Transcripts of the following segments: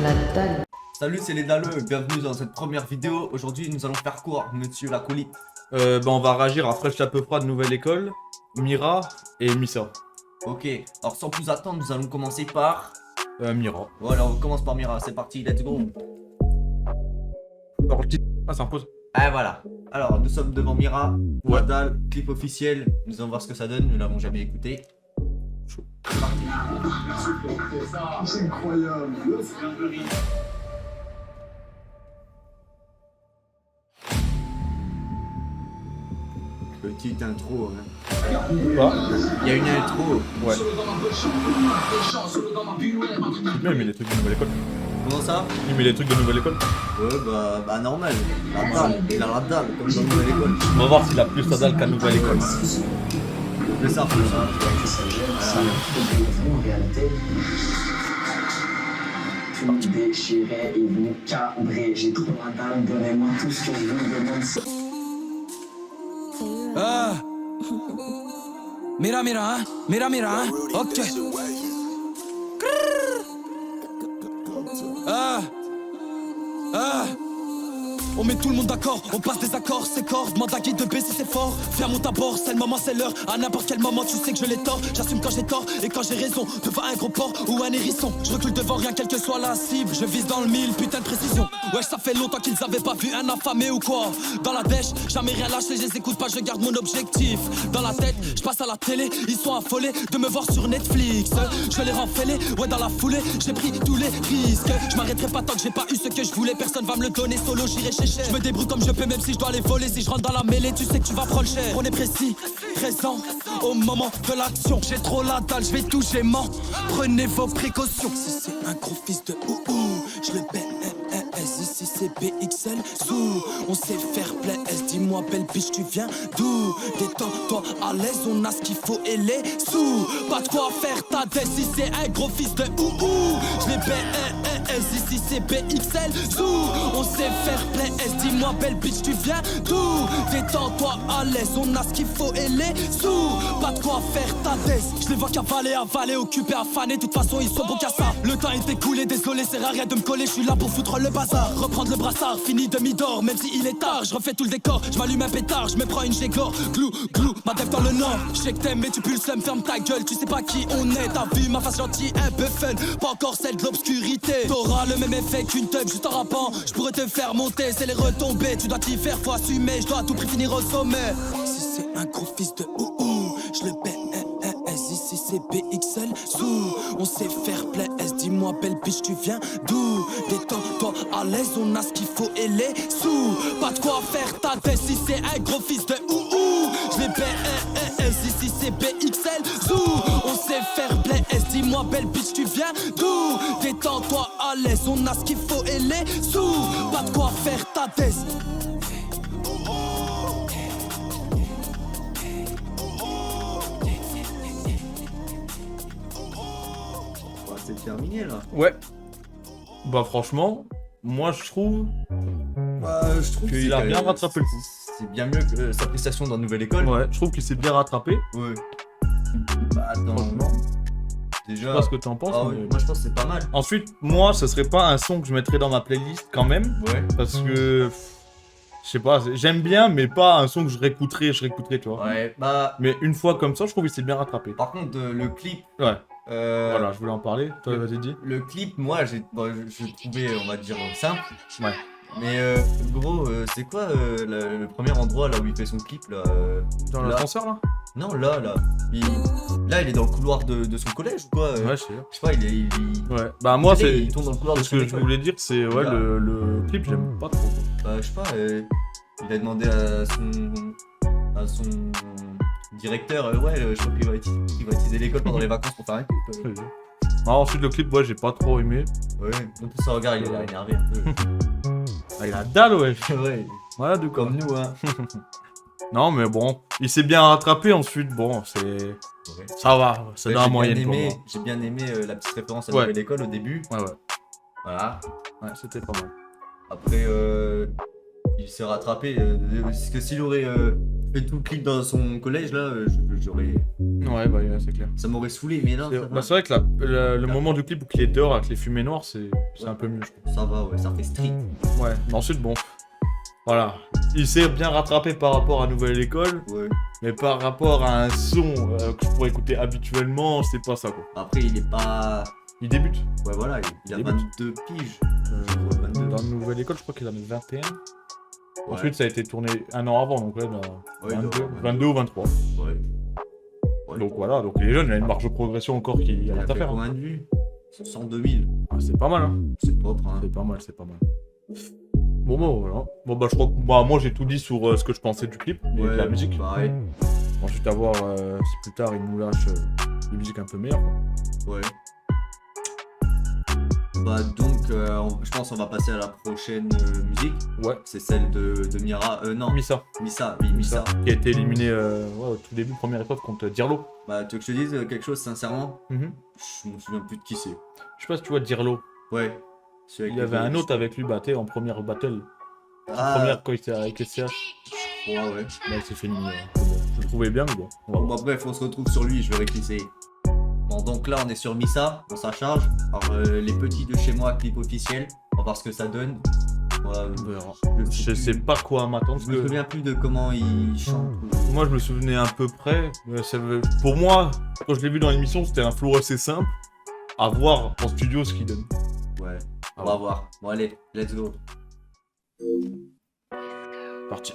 la dalle. Salut, c'est les Dalleux, bienvenue dans cette première vidéo. Aujourd'hui, nous allons faire quoi, monsieur l'acolyte? On va réagir à Fresh à peu près de Nouvelle École, Mira et Missa. Ok, alors sans plus attendre, nous allons commencer par... Mira. Voilà, on commence par Mira, c'est parti, let's go. Ah, ça impose. Ah voilà, alors nous sommes devant Mira, Ouais. Wadal, clip officiel, nous allons voir ce que ça donne, nous l'avons jamais écouté. Chaud. C'est parti. C'est incroyable. Petite intro, hein. Quoi? Il y a une intro. Ouais. Bien, il met les trucs de Nouvelle École. Comment ça? Il met les trucs de Nouvelle École. Ouais, bah normal, la dalle, il a la dalle, comme dans Nouvelle École. On va voir s'il a plus sa dalle qu'à Nouvelle École. Fais ça, fais ça. En réalité, tout déchiré et vous cabré. J'ai trop la dalle, donnez-moi tout ce que je vous demande. Ah. Mira, mira, hein. Mira, mira, hein. Ok. Ah. Ah. On met tout le monde d'accord, on passe des accords, c'est cordes, demande à Guy de baisser c'est fort. Viens monte à bord, c'est le moment, c'est l'heure. À n'importe quel moment, tu sais que je l'ai tort. J'assume quand j'ai tort et quand j'ai raison. Devant un gros porc ou un hérisson, je recule devant rien, quelle que soit la cible. Je vise dans le mille, putain de précision. Ouais, ça fait longtemps qu'ils avaient pas vu un affamé ou quoi. Dans la dèche, jamais rien lâché, je les écoute pas, je garde mon objectif. Dans la tête, je passe à la télé, ils sont affolés de me voir sur Netflix. Je les rends fêlés, ouais, dans la foulée, j'ai pris tous les risques. Je m'arrêterai pas tant que j'ai pas eu ce que je voulais, personne va me le donner, solo j'irai chercher. Je me débrouille comme je peux, même si je dois les voler. Si je rentre dans la mêlée, tu sais que tu vas prendre cher. On est précis, présent, au moment de l'action. J'ai trop la dalle, je vais tout gémant. Prenez vos précautions. Si c'est un gros fils de ouhou, je le baisse. Ici c'est BXL, sous. On sait faire play, dis-moi belle biche, tu viens d'où? Détends-toi à l'aise, on a ce qu'il faut et les sous. Pas de quoi faire ta tête si c'est un gros fils de ouhou. Je les baisse, ici c'est BXL, sous. On sait faire play, dis-moi belle bitch, tu viens d'où? Détends-toi à l'aise, on a ce qu'il faut et les sous. Pas de quoi faire ta tête. Je les vois avaler, occupés, affanés. De toute façon, ils sont bons qu'à ça. Le temps est écoulé, désolé, c'est rare de me coller. Je suis là pour foutre le bazar. Reprendre le brassard, fini demi-d'or. Même si il est tard, je refais tout le décor. Je m'allume un pétard, je me prends une gégore. Glou, glou, ma dev dans le nord. Je sais que t'aimes, mais tu pues le seum, ferme ta gueule. Tu sais pas qui on est, t'as vu ma face gentille, un peu fun. Pas encore celle de l'obscurité. T'auras le même effet qu'une teub juste en rappant. Je pourrais te faire monter, c'est les retombées. Tu dois t'y faire, faut assumer. Je dois à tout prix finir au sommet. Si c'est un gros fils de ouhou, je le baisse. Ici c'est BXL, sous. On sait faire play, dis-moi belle bitch, tu viens d'où? Détends-toi à l'aise, on a ce qu'il faut et les sous. Pas de quoi faire ta tête si c'est un gros fils de ouhou. Je les baisse, ici c'est BXL, sous. On sait faire play, dis-moi belle bitch, tu viens d'où? Détends-toi à l'aise, on a ce qu'il faut et les sous. Pas de quoi faire ta tête. C'est terminé là. Ouais. Bah, franchement, moi je trouve Je trouve qu'il a bien rattrapé le coup. C'est bien mieux que sa prestation dans Nouvelle École. Ouais, je trouve qu'il s'est bien rattrapé. Ouais. Bah attends, Franchement. déjà... Je sais pas ce que t'en penses. Ah oui, mais- moi je pense que c'est pas mal. Ensuite, moi, ce serait pas un son que je mettrais dans ma playlist quand même. Ouais. Parce que. Je sais pas, j'aime bien, mais pas un son que je réécouterais, tu vois. Ouais, bah... Mais une fois comme ça, je trouve qu'il s'est bien rattrapé. Par contre, le clip... Ouais, euh, voilà, je voulais en parler. Toi, vas-y, dis. Le clip, moi, je trouvais, on va dire, simple. Ouais. Mais gros, c'est quoi le premier endroit là où il fait son clip là Dans là. l'ascenseur là? Non, là. Là, il est dans le couloir de son collège ou quoi Ouais, je sais. Je sais pas, il... Ouais, bah moi, Tu sais, c'est. il tourne dans le couloir de Ce son que je école. voulais dire, c'est. Ouais, Là. le clip, j'aime pas trop. Bah, je sais pas, il a demandé à son directeur, je crois qu'il va utiliser l'école pendant les vacances pour faire un clip. Ah, ensuite, le clip, ouais, j'ai pas trop aimé. Ouais, donc ça regarde, il a l'air énervé un peu. Ah, il a dalle, ouais. Ouais, Voilà, du coup. comme nous, hein. Non, mais bon, il s'est bien rattrapé ensuite. Bon, c'est. Ouais. Ça va, c'est dans la moyenne pour moi. J'ai bien aimé la petite référence à Ouais. Nouvelle École au début. Ouais. Voilà. Ouais, c'était pas mal. Après, il s'est rattrapé. Parce que s'il aurait fait tout le clip dans son collège là, j'aurais. Ouais, bah ouais, c'est clair. Ça m'aurait saoulé, mais là, ça va. Bah, c'est vrai que le moment du clip où il est dehors avec les fumées noires, c'est un peu mieux, je trouve. Ça va, ouais, ça fait street. Ouais, mais ensuite, bon. Voilà. Il s'est bien rattrapé par rapport à Nouvelle École, Ouais. mais par rapport à un son que je pourrais écouter habituellement, c'est pas ça, quoi. Après, il est pas. Il débute. Ouais, voilà, il a Il 22 piges. Ouais, 22. Dans Nouvelle École, je crois qu'il en a 21. Ouais. Ensuite, ça a été tourné un an avant, donc là, il a Ouais, 22, ouais. 22 ou 23. Ouais. Ouais. Donc voilà, donc il est jeune, il a une marge de progression encore qui Il a a à fait faire. combien de vues 102 000. Ah, c'est pas mal, hein. C'est propre, hein. C'est pas mal, c'est pas mal. Bon, bah voilà. Bon, bah je crois que moi j'ai tout dit sur ce que je pensais du clip et de la musique. Pareil. Ensuite, à voir si plus tard il nous lâche des musiques un peu meilleures, quoi. Ouais. Bah donc, je pense qu'on va passer à la prochaine musique. Ouais. C'est celle de Mira. Non, Missa. Missa, oui, Missa. Qui a été éliminé au tout début, première épreuve contre Dirlo. Bah, tu veux que je te dise quelque chose sincèrement? Mhm. Je me souviens plus de qui c'est. Je sais pas si tu vois Dirlo. Ouais. Celui Il y avec avait les- un autre avec lui, bah, en première battle. Ah, Première quand il était avec les CH. ouais, ouais. Là, il s'est fait éliminer. Bon, je le trouvais bien, mais bon. On va Bon, voir. bah, bref, on se retrouve sur lui, je verrai qui c'est. Bon, donc là, on est sur Missa, on s'en charge. Alors, les petits de chez moi, clip officiel. On va voir ce que ça donne. Voilà, On verra. je Je sais pas quoi m'attendre. Je me souviens plus de comment il chante. Moi, je me souvenais à peu près. Pour moi, quand je l'ai vu dans l'émission, c'était un flow assez simple. À voir en studio ce qu'il donne. Ouais, on Ah va ouais. voir. Bon, allez, let's go. Parti.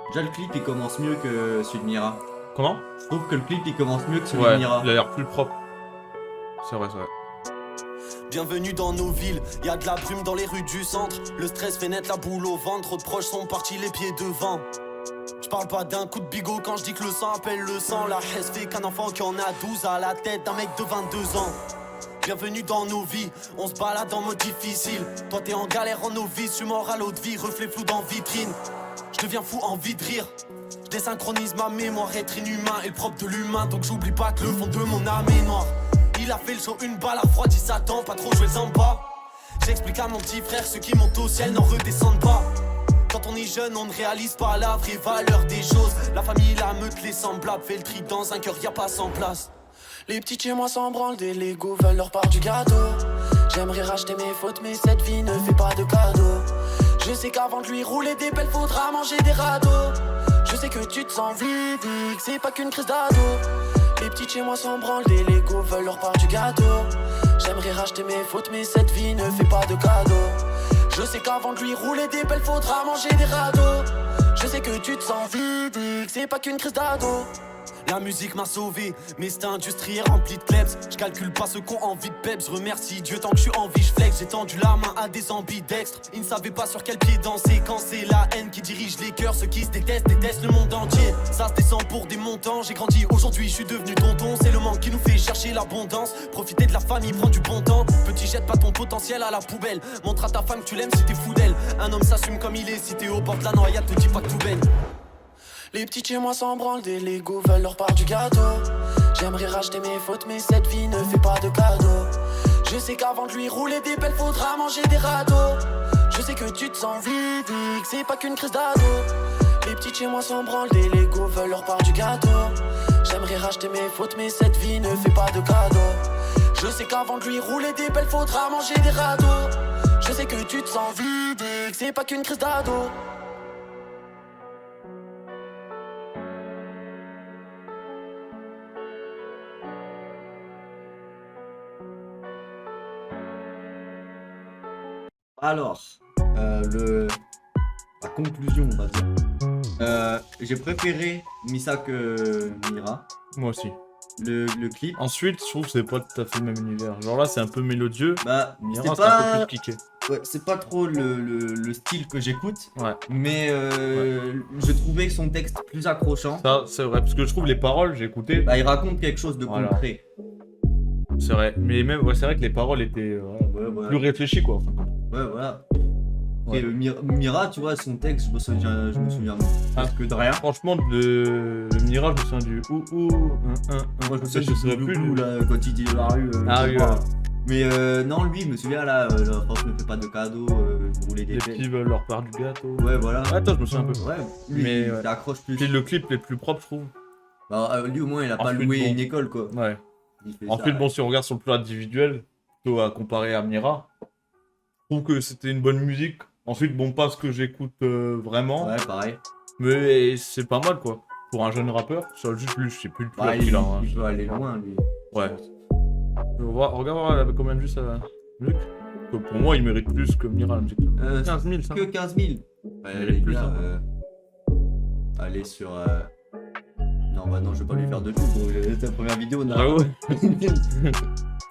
Déjà, le clip il commence mieux que celui de Mira. Comment? Je trouve que le clip il commence mieux que celui Ouais, de Mira. il a l'air plus propre. C'est vrai, c'est vrai. Bienvenue dans nos villes, y a de la brume dans les rues du centre. Le stress fait naître la boule au ventre, trop de proches sont partis les pieds devant. Je parle pas d'un coup de bigot quand je dis que le sang appelle le sang. La haine fait qu'un enfant qui en a 12 à la tête d'un mec de 22 ans. Bienvenue dans nos vies, on se balade en mode difficile. Toi t'es en galère en novice, je suis mort à l'eau de vie, reflet flou dans vitrine. Je deviens fou, envie de rire. Je désynchronise ma mémoire, être inhumain est le propre de l'humain. Donc j'oublie pas que le fond de mon âme est noir. Il a fait le show, une balle à refroidi Satan, pas trop jouer le samba. J'explique à mon petit frère, ceux qui montent au ciel n'en redescendent pas. Quand on est jeune, on ne réalise pas la vraie valeur des choses. La famille, la meute, les semblables, fait le tri dans un cœur, y a pas sans place. Les petits chez moi s'en branlent, des Lego veulent leur part du gâteau. J'aimerais racheter mes fautes, mais cette vie ne fait pas de cadeaux. Je sais qu'avant de lui rouler des pelles, faudra manger des radeaux. Je sais que tu te sens vide, que c'est pas qu'une crise d'ado. Les petits chez moi s'en branlent, des Lego veulent leur part du gâteau. J'aimerais racheter mes fautes, mais cette vie ne fait pas de cadeaux. Je sais qu'avant de lui rouler des pelles, faudra manger des radeaux. Je sais que tu te sens vide, que c'est pas qu'une crise d'ado. La musique m'a sauvé, mais c'est industrie rempli de klebs. Je calcule pas ceux qui ont envie de peps. Je remercie Dieu tant que je suis en vie, je flex. J'ai tendu la main à des ambidextres. Ils ne savaient pas sur quel pied danser. Quand c'est la haine qui dirige les cœurs, ceux qui se détestent le monde entier. Ça se descend pour des montants. J'ai grandi aujourd'hui, je suis devenu tonton. C'est le manque qui nous fait chercher l'abondance. Profiter de la famille, prendre du bon temps. Petit, jette pas ton potentiel à la poubelle. Montre à ta femme que tu l'aimes si t'es fou d'elle. Un homme s'assume comme il est. Si t'es au bord de la noyade, te dis pas que tout baigne. Les petits chez moi s'en branlent, des Lego veulent leur part du gâteau. J'aimerais racheter mes fautes, mais cette vie ne fait pas de cadeaux. Je sais qu'avant de lui rouler des pelles, faudra manger des radeaux. Je sais que tu te sens vide, que c'est pas qu'une crise d'ado. Les petits chez moi s'en branlent, des Lego veulent leur part du gâteau. J'aimerais racheter mes fautes, mais cette vie ne fait pas de cadeaux. Je sais qu'avant de lui rouler des pelles, faudra manger des radeaux. Je sais que tu te sens vide, que c'est pas qu'une crise d'ado. Alors, la conclusion, on va dire. J'ai préféré Missa que Mira. Moi aussi. Le clip, Ensuite, je trouve que c'est pas tout à fait le même univers. Genre là, c'est un peu mélodieux. bah, Mira, c'est c'est un peu pas, plus kické. ouais, c'est pas trop le style que j'écoute, Ouais. mais je trouvais son texte plus accrochant. Ça, c'est vrai. Parce que je trouve les paroles, j'ai écouté. Bah, il raconte quelque chose de Voilà. concret. C'est vrai. Mais même, ouais, c'est vrai que les paroles étaient Ouais, voilà. plus réfléchies, quoi. Enfin, Ouais, voilà. Ouais. Et Mira, tu vois, son texte, je me souviens presque de rien. franchement, le Mira, je me souviens du ou, Moi, je me Ça, souviens je saurais du plus, Loulou, lui. là, quand il dit dans la rue. Ah oui, voilà. Mais non, lui, je me souviens là, la France ne fait pas de cadeaux, rouler des Les pelles. petits veulent leur part du gâteau. Ouais, voilà. Attends, je me souviens un peu. Ouais, lui, Mais, il ouais. accroche plus. Puis le clip les plus propres, je trouve. Bah, lui, au moins, il a pas Ensuite, loué bon. une école, quoi. Ouais. Il fait Ensuite, ça, bon, si on regarde sur le plan individuel, plutôt à comparer à Mira, je trouve que c'était une bonne musique. Ensuite, bon, pas ce que j'écoute vraiment, ouais, pareil. mais c'est pas mal, quoi. Pour un jeune rappeur, ça juste lui, je sais plus du tout Bah, à il, qui là. Hein. il peut aller loin, lui. Ouais. Regarde, elle avait combien de vues ça musique. Parce que pour moi, il mérite plus que Mira la musique. 15 000, ça. Que 15 000. Ouais, Il les mérite plus, gars, hein. allez sur... Non, bah non, je vais pas lui faire de tout. Bon, c'est la première vidéo, on a... Ah ouais.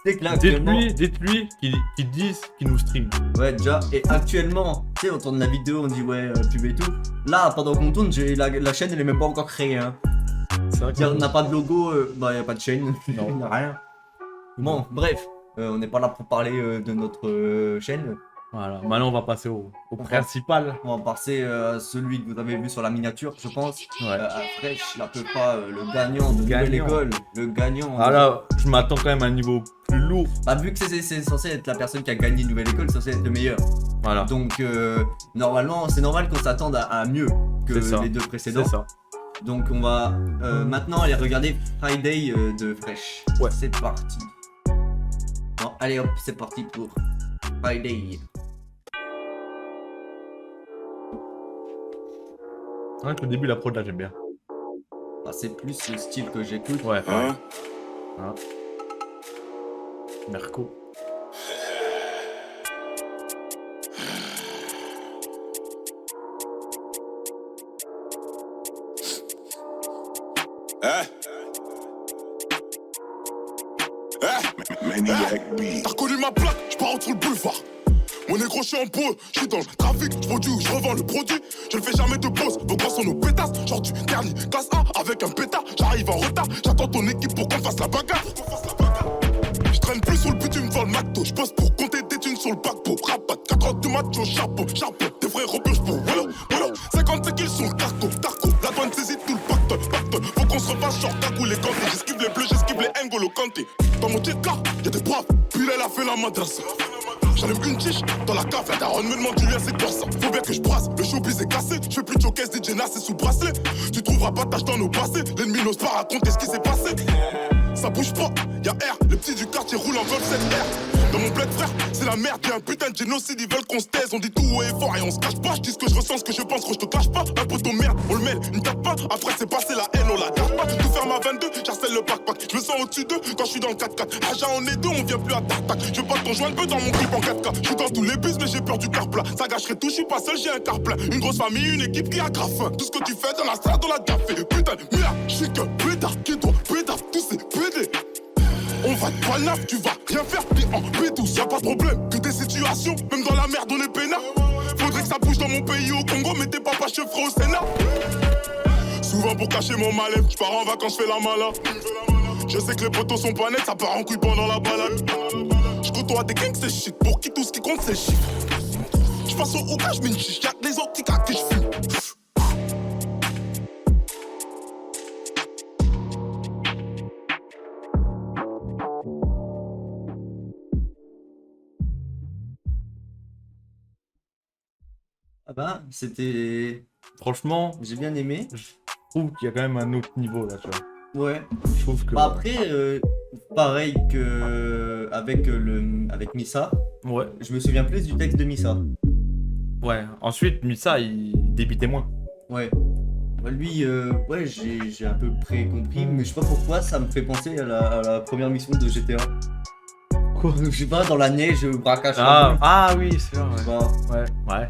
C'est que là, actuellement... Dites-lui qu'il dise qu'il nous stream. Ouais, déjà, et actuellement, tu sais, on tourne la vidéo, on dit ouais, pub et tout. Là, pendant qu'on tourne, la chaîne, elle est même pas encore créée, hein. C'est vrai C'est-à-dire, on n'a pas de logo, bah, y a pas de chaîne, Non. y a rien. Bon, bref, on n'est pas là pour parler de notre chaîne. Voilà, maintenant on va passer au principal. On va passer à celui que vous avez vu sur la miniature, je pense. Ouais. À Fresh, la peu pas, le gagnant de nouvelle Gagnant. école. Le gagnant. Ah là, je m'attends quand même à un niveau plus lourd. Bah, vu que c'est censé être la personne qui a gagné une nouvelle école, c'est censé être le meilleur. Voilà. Donc, normalement, c'est normal qu'on s'attende à mieux que C'est ça. les deux précédents. C'est ça. Donc, on va maintenant aller regarder Friday de Fresh. Ouais. C'est parti. Bon, allez hop, c'est parti pour Friday. Ouais, le début, la prod là, j'aime bien. Ah, c'est plus le style que j'écoute. Ouais. Ah. Merco. T'as reconnu ma plaque, j'pars sur le boulevard. Mon négro, j'suis en beau, j'suis dans le trafic, j'produis ou j'revends le produit. Je ne fais jamais de pause, vos gars sont nos pétasses. Genre du dernier, classe A avec un pétard. J'arrive en retard, j'attends ton équipe pour qu'on fasse la bagarre. J'traîne plus sur le but, tu me vends le McDo. J'pose pour compter des thunes sur le paquebot. Rabat, 40 de macho, chapeau, des vrais rebelles, j'peux. Voilà, 55 kills sur le carco. La douane saisit tout le pactole. Faut qu'on se refasse genre Kakou les Kanté. J'esquive les bleus, j'esquive les N'Golo Kanté. Dans mon TK, y'a des braves, puis elle a fait la madrasse. J'enlève une chiche dans la cave, la daronne me demande Julien c'est quoi ça. Faut bien que je brasse, le showbiz est cassé. Je fais plus de showcase, DJ Nas c'est sous bracelet. Tu trouveras pas tâche dans nos passés. L'ennemi n'ose pas raconter ce qui s'est passé. Ça bouge pas, y'a R, le petit du quartier roule en Golf 7R. Dans mon bled frère, c'est la merde, y'a un putain de génocide, ils veulent qu'on se taise. On dit tout haut et fort et on se cache pas. Je dis ce que je ressens, ce que je pense, gros je te cache pas. Un poteau merde, on le mêle, une tape pas. Après c'est passé la haine, on la garde pas. Tout ferme à 22, j'harcèle le pack. Je me sens au-dessus d'eux quand je suis dans le 4x4. Aja on est deux, on vient plus à tac-tac. Je veux pas qu'on joigne peu dans mon clip en 4K. Je suis dans tous les bus mais j'ai peur du car plat. Ça gâcherait tout, je suis pas seul, j'ai un car plein. Une grosse famille, une équipe qui a grave faim. Tout ce que tu fais dans la salle, on l'a déjà fait. Putain, merde, je suis qu'un pétard qui doit pétard, tous ces PD. On va te palaf, tu vas rien faire, t'es en P12, y'a pas de problème. Que des situations, même dans la merde on est peinard. Faudrait que ça bouge dans mon pays au Congo, mais tes papas chevreux au Sénat. Souvent pour cacher mon mal-être, j'pars en vacances, j'fais la mala. Je sais que les potos sont pas nets, ça part en couille pendant la balade. J'côtoie des gangs, c'est shit, pour qui tout ce qui compte c'est chiffre. J'passe au hookah, j'mets une chiche, y'a que les autres qui craquent que j'fume. Ah bah, c'était... Franchement, J'ai bien aimé. je trouve qu'il y a quand même un autre niveau là, tu vois. Ouais. Je trouve que. Bah après, pareil que avec Missa, Ouais. je me souviens plus du texte de Missa. Ouais. Ensuite, Missa, il débitait moins. Ouais. Bah, lui, ouais, j'ai à peu près compris, mais je sais pas pourquoi ça me fait penser à la première mission de GTA. Quoi? Je sais pas, dans la neige, braquage. Ah oui, c'est vrai. Je sais Ouais. pas. Ouais.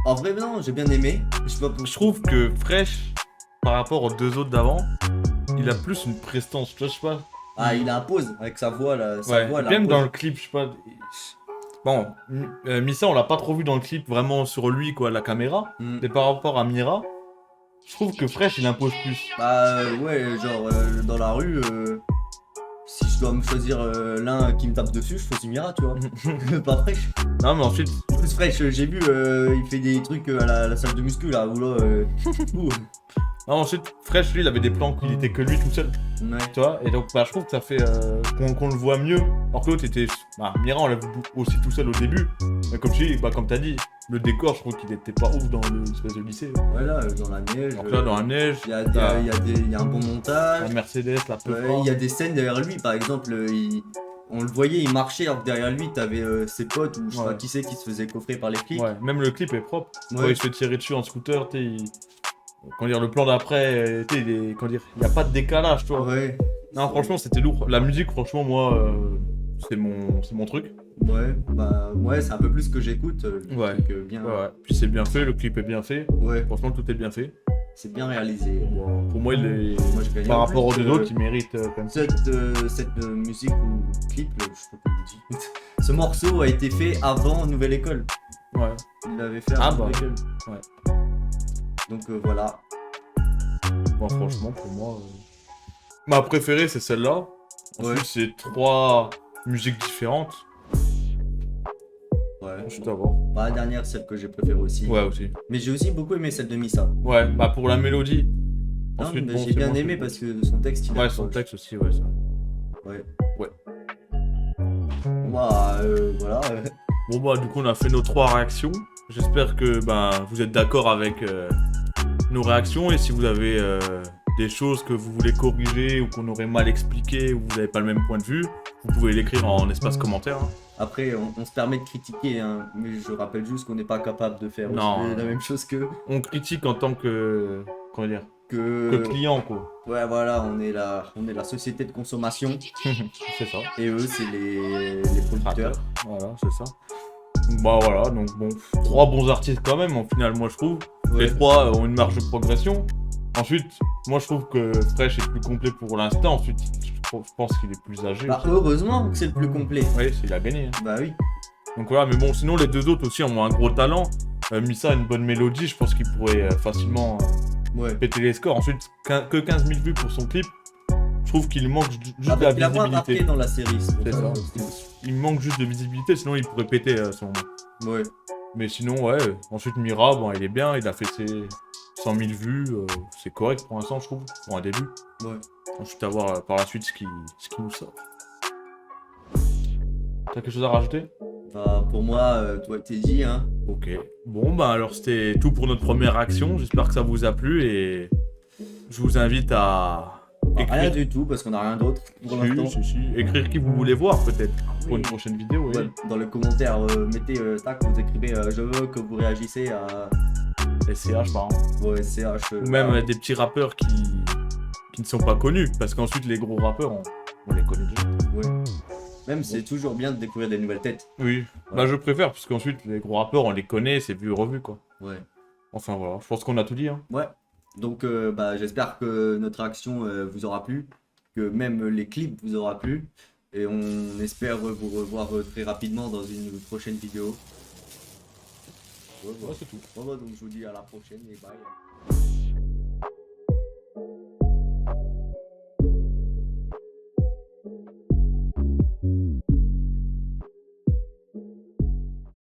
En vrai, non, j'ai bien aimé. Je sais pas pourquoi. Je trouve que Fresh, par rapport aux deux autres d'avant, il a plus une prestance, tu vois, je sais pas. Ah, il a un pause avec sa voix là. Sa Ouais, voix, elle a même un dans pause. le clip, je sais pas. Bon, Missa, on l'a pas trop vu dans le clip vraiment sur lui, quoi, la caméra. Mm. Mais par rapport à Mira, je trouve que Fresh, il impose plus. Bah ouais, genre dans la rue, si je dois me choisir l'un qui me tape dessus, je choisis Mira, tu vois. Pas Fresh. Non, mais ensuite, Plus Fresh, j'ai vu, il fait des trucs à la salle de muscu là, où là. Ouh. Non, ensuite, Fresh, lui, il avait des plans où il était que lui tout seul, Ouais. tu vois. Et donc, bah, je trouve que ça fait qu'on le voit mieux. Alors que l'autre était. Bah, Mira, on l'a vu aussi tout seul au début. Mais comme tu dis, bah, comme t'as dit, le décor, je trouve qu'il était pas ouf dans l'espèce de lycée. Voilà, dans la neige. Donc là, dans la neige, Il y a un bon la montage. Mercedes, la peu Ouais, il y a des scènes derrière lui, par exemple, on le voyait, il marchait, alors que derrière lui, t'avais ses potes ou je sais pas Ouais. qui c'est qui se faisait coffrer par les flics. Ouais, même le clip est propre. Quand Ouais. il se fait tirer dessus en scooter, tu sais, comment dire, le plan d'après, tu sais, comment dire, il n'y a pas de décalage, tu vois. Ouais. Non, franchement, c'était lourd. La musique, franchement, moi, c'est mon truc. Ouais, bah ouais, c'est un peu plus ce que j'écoute. Ouais. Donc, bien. Ouais, ouais. Puis c'est bien fait, le clip est bien fait. Ouais, Franchement, tout est bien fait. c'est bien réalisé. Bon, pour moi, il est... Moi, je gagne par en rapport aux plus, deux autres, il mérite quand même. cette musique ou clip, je sais pas comment on dit. Ce morceau a été fait avant Nouvelle École. Ouais. Il l'avait fait Ah avant bah, Nouvelle École. ouais. Donc voilà. Bon, franchement, pour moi, ma préférée, c'est celle-là. Ensuite, Ouais. c'est 3 musiques différentes. Ouais. Ensuite, à voir. Bah, la dernière, celle que j'ai préférée aussi. Ouais, aussi. Mais j'ai aussi beaucoup aimé celle de Missa. Ouais, bah pour la mélodie. Non, Ensuite, mais bon, j'ai c'est bien moi, aimé c'est- parce que son texte, il Ouais, accroche. son texte aussi, ouais. Ça. Ouais. Ouais. Bah, voilà. Bon bah du coup on a fait nos 3 réactions. J'espère que vous êtes d'accord avec nos réactions et si vous avez des choses que vous voulez corriger ou qu'on aurait mal expliqué ou vous n'avez pas le même point de vue, vous pouvez l'écrire en espace commentaire. Hein. Après, on se permet de critiquer, hein, mais je rappelle juste qu'on n'est pas capable de faire Non. aussi la même chose que... On critique en tant que comment dire que client quoi. Ouais, voilà, on est la société de consommation C'est ça. et eux, c'est les producteurs. Voilà, c'est ça. Bah voilà, donc bon, 3 bons artistes quand même, en final, moi je trouve. Ouais. Les 3 ont une marge de progression. Ensuite, moi je trouve que Fresh est plus complet pour l'instant. Ensuite, je pense qu'il est plus âgé. Bah, heureusement que c'est le plus complet. Oui, il a gagné. Hein. Bah oui. Donc voilà, mais bon, sinon les 2 autres aussi ont un gros talent. Missa a une bonne mélodie, je pense qu'il pourrait facilement Ouais. péter les scores. Ensuite, que 15 000 vues pour son clip. Je trouve qu'il manque juste Ah, de la parce qu'il a moins marqué visibilité. dans la série. C'est ça. Il manque juste de visibilité, sinon il pourrait péter son... Ouais. Mais sinon, ouais. Ensuite, Mira, bon, il est bien, il a fait ses 100 000 vues. C'est correct pour l'instant, je trouve, pour un début. Ouais. Ensuite, à voir par la suite ce qui nous sort. T'as quelque chose à rajouter? Bah, pour moi, toi, t'es dit, hein. Ok. Bon, bah alors c'était tout pour notre première action. J'espère que ça vous a plu et je vous invite à Bah, rien écrire. du tout, parce qu'on a rien d'autre pour l'instant. Si. Écrire qui vous voulez voir peut-être pour une prochaine vidéo. Oui. Ouais, dans les commentaires, mettez, tac, vous écrivez je veux que vous réagissez à SCH par exemple. vos SCH. Ou même des petits rappeurs qui ne sont pas connus. Parce qu'ensuite les gros rappeurs, on les connaît déjà. Ouais. Même c'est toujours bien de découvrir des nouvelles têtes. Oui. Ouais. Bah je préfère parce qu'ensuite les gros rappeurs on les connaît, c'est vu et revu quoi. Ouais. Enfin voilà, je pense qu'on a tout dit. Hein. Ouais. Donc bah, j'espère que notre action vous aura plu, que même les clips vous aura plu. Et on espère vous revoir très rapidement dans une prochaine vidéo. Ouais, Ouais, c'est tout. Bon, bah, donc je vous dis à la prochaine et bye.